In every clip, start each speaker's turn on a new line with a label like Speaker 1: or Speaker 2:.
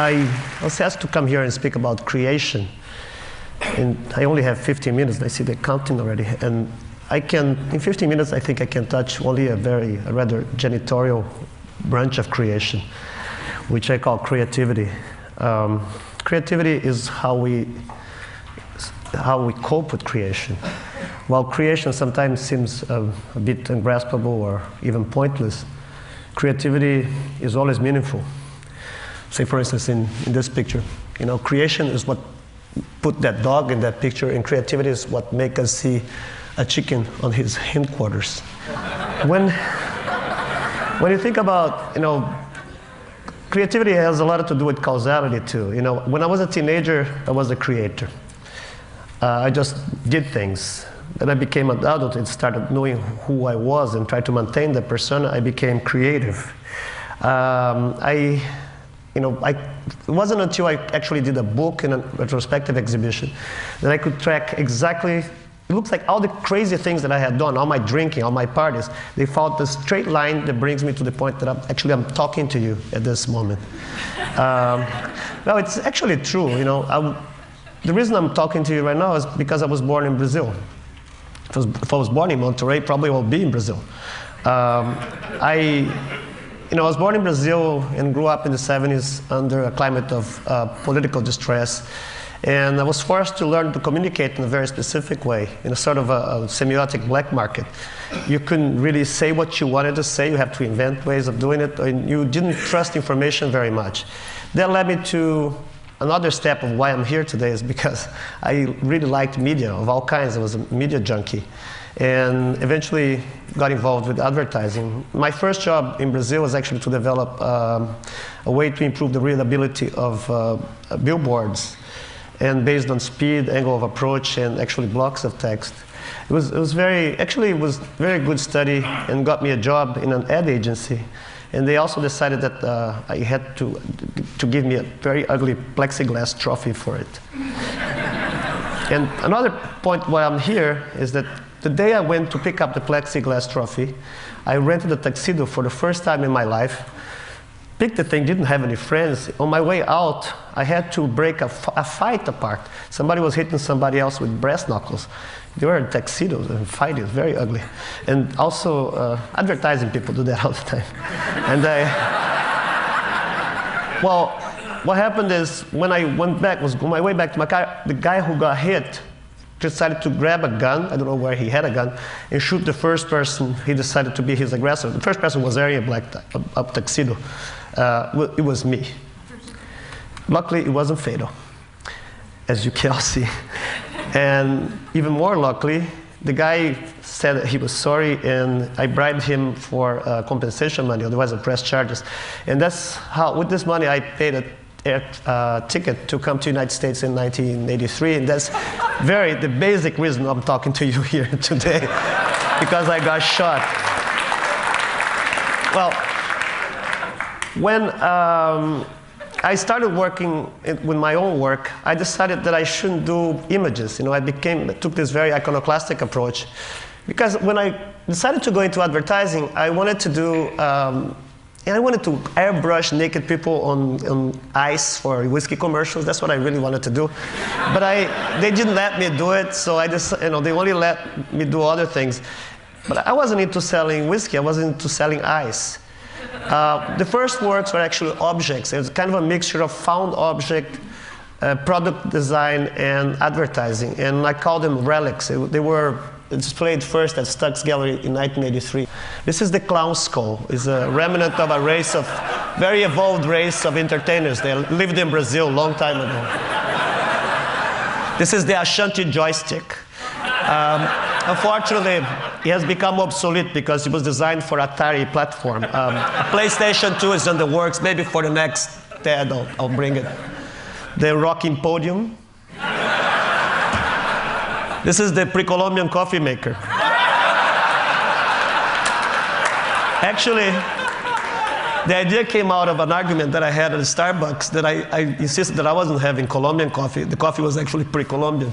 Speaker 1: I was asked to come here and speak about creation. And I only have 15 minutes. I see the counting already. And in 15 minutes, I think I can touch only a rather janitorial branch of creation, which I call creativity. Creativity is how we cope with creation. While creation sometimes seems a bit ungraspable or even pointless, creativity is always meaningful. Say, for instance, in this picture, creation is what put that dog in that picture, and creativity is what make us see a chicken on his hindquarters. When you think about, creativity has a lot to do with causality too. When I was a teenager, I was a creator. I just did things. Then I became an adult and started knowing who I was and tried to maintain the persona. I became creative. It wasn't until I actually did a book and a retrospective exhibition that I could track exactly, it looks like all the crazy things that I had done, all my drinking, all my parties, they followed the straight line that brings me to the point that I'm talking to you at this moment. No, it's actually true. The reason I'm talking to you right now is because I was born in Brazil. If I was born in Monterrey, probably I will be in Brazil. I was born in Brazil and grew up in the 70s under a climate of political distress. And I was forced to learn to communicate in a very specific way, in a sort of a semiotic black market. You couldn't really say what you wanted to say. You have to invent ways of doing it. And you didn't trust information very much. That led me to another step of why I'm here today, is because I really liked media of all kinds. I was a media junkie. And eventually got involved with advertising. My first job in Brazil was actually to develop a way to improve the readability of billboards, and based on speed, angle of approach, and actually blocks of text. It was very good study and got me a job in an ad agency. And they also decided that I had to give me a very ugly plexiglass trophy for it. And another point why I'm here is that the day I went to pick up the plexiglass trophy, I rented a tuxedo for the first time in my life. Picked the thing, didn't have any friends. On my way out, I had to break a fight apart. Somebody was hitting somebody else with brass knuckles. They were in tuxedos and fighting, very ugly. And also, advertising people do that all the time. And well, what happened is, when I was on my way back to my car, the guy who got hit decided to grab a gun, I don't know where he had a gun, and shoot the first person he decided to be his aggressor. The first person was wearing a tuxedo. It was me. Luckily, it wasn't fatal, as you can all see. And even more luckily, the guy said that he was sorry, and I bribed him for compensation money, otherwise I'd press charges. And that's how, with this money, I paid a ticket to come to the United States in 1983, and that's the basic reason I'm talking to you here today, because I got shot. Well, when I started working with my own work, I decided that I shouldn't do images. I took this very iconoclastic approach, because when I decided to go into advertising, I wanted to do and I wanted to airbrush naked people on ice for whiskey commercials. That's what I really wanted to do. But they didn't let me do it, so they only let me do other things. But I wasn't into selling whiskey, I wasn't into selling ice. The first works were actually objects. It was kind of a mixture of found object, product design, and advertising. And I called them relics. They were displayed first at Stuck's Gallery in 1983. This is the clown skull. It's a remnant of a very evolved race of entertainers. They lived in Brazil a long time ago. This is the Ashanti joystick. Unfortunately, it has become obsolete because it was designed for Atari platform. PlayStation 2 is in the works. Maybe for the next TED, I'll bring it. The rocking podium. This is the pre-Columbian coffee maker. Actually, The idea came out of an argument that I had at Starbucks that I insisted that I wasn't having Colombian coffee. The coffee was actually pre-Colombian.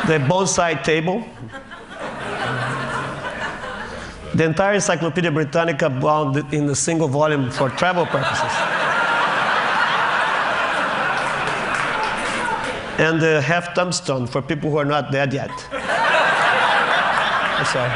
Speaker 1: The bonsai table. The entire Encyclopedia Britannica bound in a single volume for travel purposes. And the half tombstone for people who are not dead yet. I'm sorry.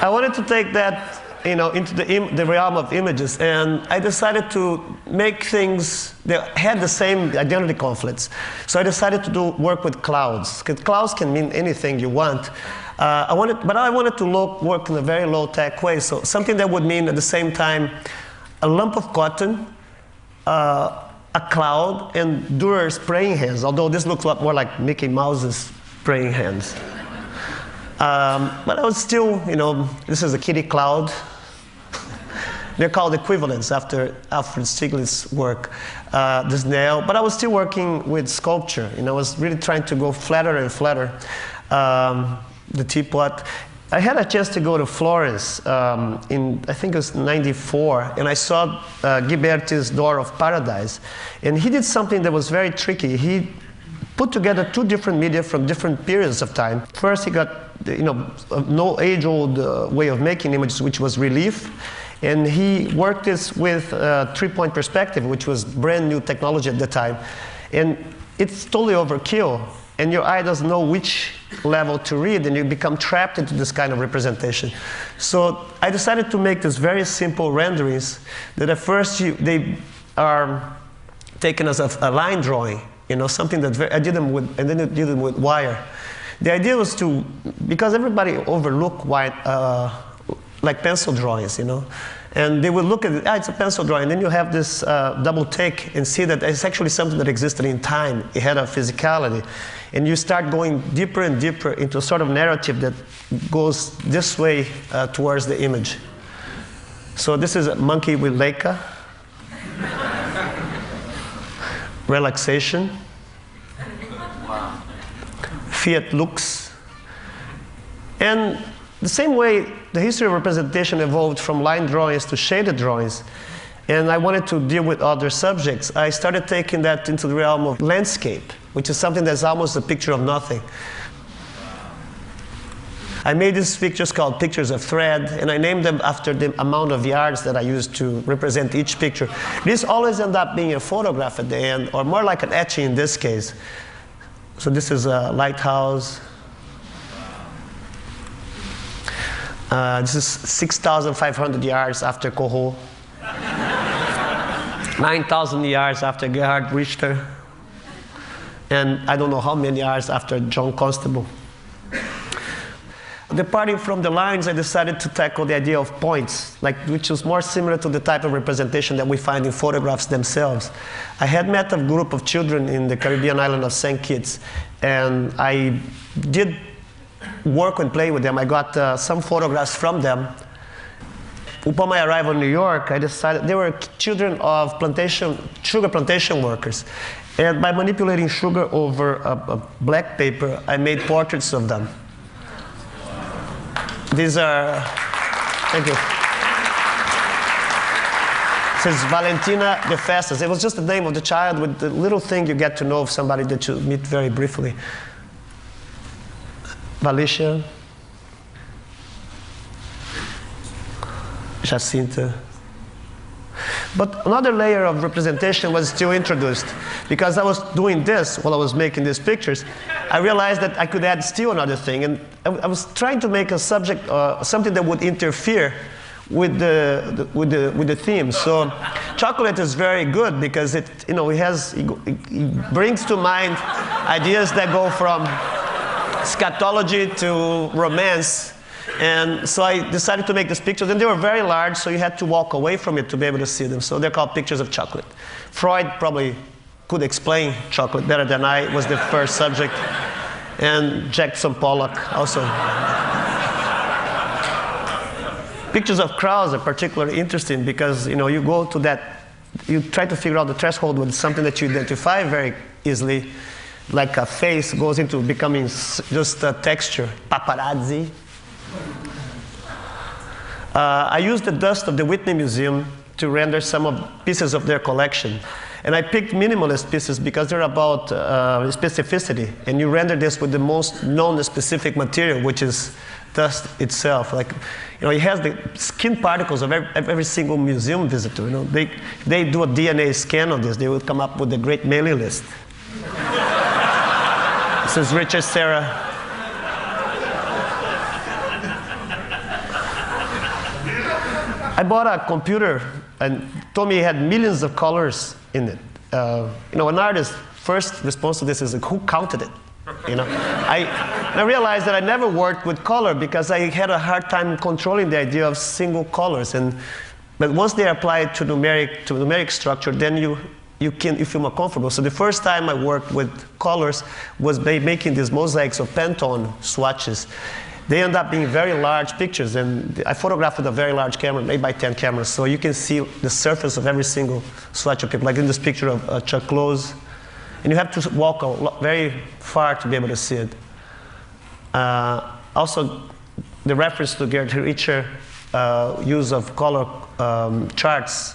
Speaker 1: I wanted to take that, into the realm of images, and I decided to make things that had the same identity conflicts. So I decided to work with clouds, because clouds can mean anything you want. But I wanted to work in a very low-tech way, so something that would mean at the same time a lump of cotton, a cloud, and Durer's praying hands, although this looks a lot more like Mickey Mouse's praying hands. But I was still, this is a kitty cloud. They're called equivalents after Alfred Stieglitz's work, the snail. But I was still working with sculpture. I was really trying to go flatter and flatter. The teapot. I had a chance to go to Florence in, I think it was '94, and I saw Ghiberti's Door of Paradise. And he did something that was very tricky. He put together two different media from different periods of time. First, he got, no age-old way of making images, which was relief. And he worked this with three-point perspective, which was brand new technology at the time. And it's totally overkill. And your eye doesn't know which level to read, and you become trapped into this kind of representation. So I decided to make these very simple renderings that at first they are taken as a line drawing, something that I did them with, and then I did them with wire. The idea was to, because everybody overlook like pencil drawings, and they would look at it, it's a pencil drawing, and then you have this double take and see that it's actually something that existed in time. It had a physicality. And you start going deeper and deeper into a sort of narrative that goes this way towards the image. So this is a monkey with Leica. Relaxation. Wow. Fiat lux. And the same way the history of representation evolved from line drawings to shaded drawings, and I wanted to deal with other subjects, I started taking that into the realm of landscape, which is something that's almost a picture of nothing. I made these pictures called pictures of thread, and I named them after the amount of yards that I used to represent each picture. These always end up being a photograph at the end, or more like an etching in this case. So this is a lighthouse. This is 6,500 yards after Corot. 9,000 yards after Gerhard Richter. And I don't know how many yards after John Constable. Departing from the lines, I decided to tackle the idea of points, which was more similar to the type of representation that we find in photographs themselves. I had met a group of children in the Caribbean island of St. Kitts, and I did work and play with them. I got some photographs from them. Upon my arrival in New York, I decided they were children of sugar plantation workers. And by manipulating sugar over a black paper, I made portraits of them. These are, thank you. This is Valentina de Festas. It was just the name of the child with the little thing you get to know of somebody that you meet very briefly. Valicia. Jacinta. But another layer of representation was still introduced. Because I was doing this while I was making these pictures, I realized that I could add still another thing. And I was trying to make a subject, something that would interfere with the theme. So chocolate is very good because it brings to mind ideas that go from scatology to romance. And so I decided to make these pictures, and they were very large, so you had to walk away from it to be able to see them. So they're called pictures of chocolate. Freud probably could explain chocolate better than I. Was the first subject. And Jackson Pollock also. Pictures of crowds are particularly interesting because you go to that, you try to figure out the threshold with something that you identify very easily, like a face goes into becoming just a texture. Paparazzi. I used the dust of the Whitney Museum to render some of pieces of their collection. And I picked minimalist pieces because they're about specificity. And you render this with the most known specific material, which is dust itself. Like, it has the skin particles of every single museum visitor. They do a DNA scan on this, they will come up with a great mailing list. This is Richard Serra. I bought a computer and told me it had millions of colors in it. An artist's first response to this is, like, who counted it? I realized that I never worked with color because I had a hard time controlling the idea of single colors. But once they apply it to numeric structure, then you feel more comfortable. So the first time I worked with colors was by making these mosaics of Pantone swatches. They end up being very large pictures, and I photographed with a very large camera, 8x10 camera, so you can see the surface of every single swatch of people, like in this picture of Chuck Close. And you have to walk very far to be able to see it. Also, the reference to Gerd Richter use of color charts.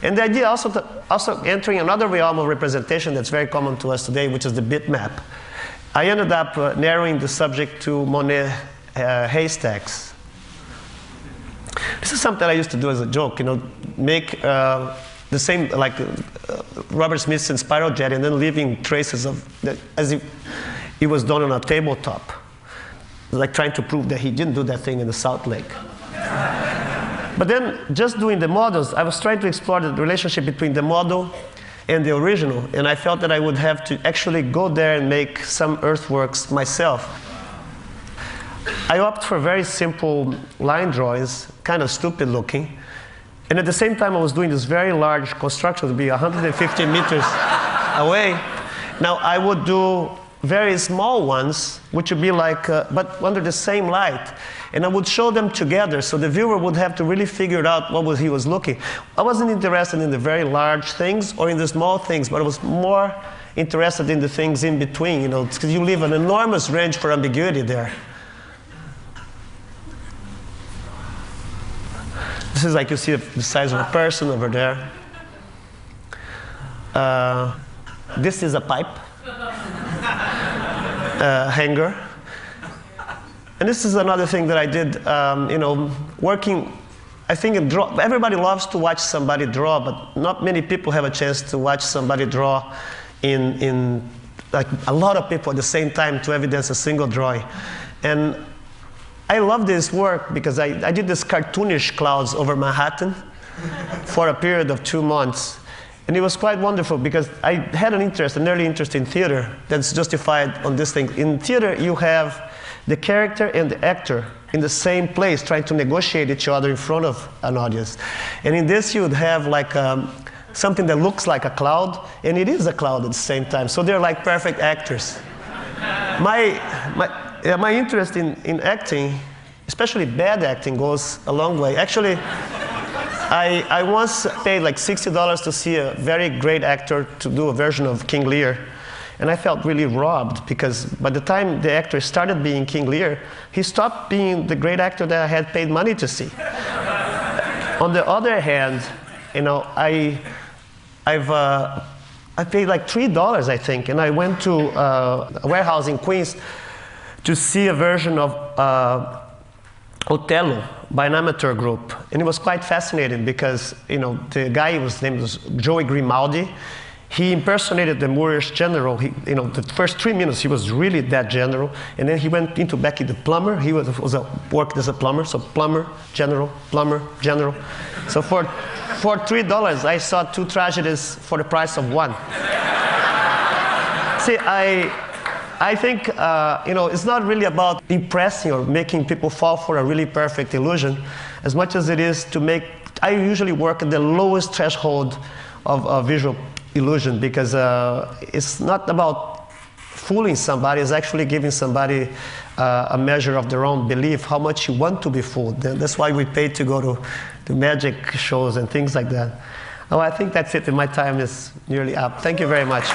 Speaker 1: And the idea also entering another realm of representation that's very common to us today, which is the bitmap. I ended up narrowing the subject to Monet haystacks. This is something I used to do as a joke, make the same, like Robert Smith's Spiral Jet, and then leaving traces of that as if it was done on a tabletop, like trying to prove that he didn't do that thing in the Salt Lake. But then, just doing the models, I was trying to explore the relationship between the model and the original, and I felt that I would have to actually go there and make some earthworks myself. I opted for very simple line drawings, kind of stupid looking, and at the same time I was doing this very large construction to be 150 meters away. Now I would do very small ones, which would be like, but under the same light. And I would show them together, so the viewer would have to really figure out what he was looking. I wasn't interested in the very large things or in the small things, but I was more interested in the things in between, because you leave an enormous range for ambiguity there. This is like you see the size of a person over there. This is a pipe hanger. And this is another thing that I did, working, I think everybody loves to watch somebody draw, but not many people have a chance to watch somebody draw in like a lot of people at the same time to evidence a single drawing. And I love this work because I did this cartoonish clouds over Manhattan for a period of 2 months. And it was quite wonderful because I had an early interest in theater that's justified on this thing. In theater, you have the character and the actor in the same place trying to negotiate each other in front of an audience. And in this, you would have like something that looks like a cloud, and it is a cloud at the same time. So they're like perfect actors. My interest in acting, especially bad acting, goes a long way. Actually, I once paid like $60 to see a very great actor to do a version of King Lear. And I felt really robbed because by the time the actor started being King Lear, he stopped being the great actor that I had paid money to see. On the other hand, I paid like $3, I think, and I went to a warehouse in Queens to see a version of Othello by an amateur group. And it was quite fascinating because, the guy, his name was Joey Grimaldi. He impersonated the Moorish general. The first 3 minutes, he was really that general. And then he went into Becky the plumber. He worked as a plumber, so plumber, general. So for $3, I saw 2 tragedies for the price of 1. See, I think, it's not really about impressing or making people fall for a really perfect illusion, as much as it is to make, I usually work at the lowest threshold of visual illusion, because it's not about fooling somebody, it's actually giving somebody a measure of their own belief, how much you want to be fooled. That's why we pay to go to magic shows and things like that. Oh, I think that's it, and my time is nearly up. Thank you very much.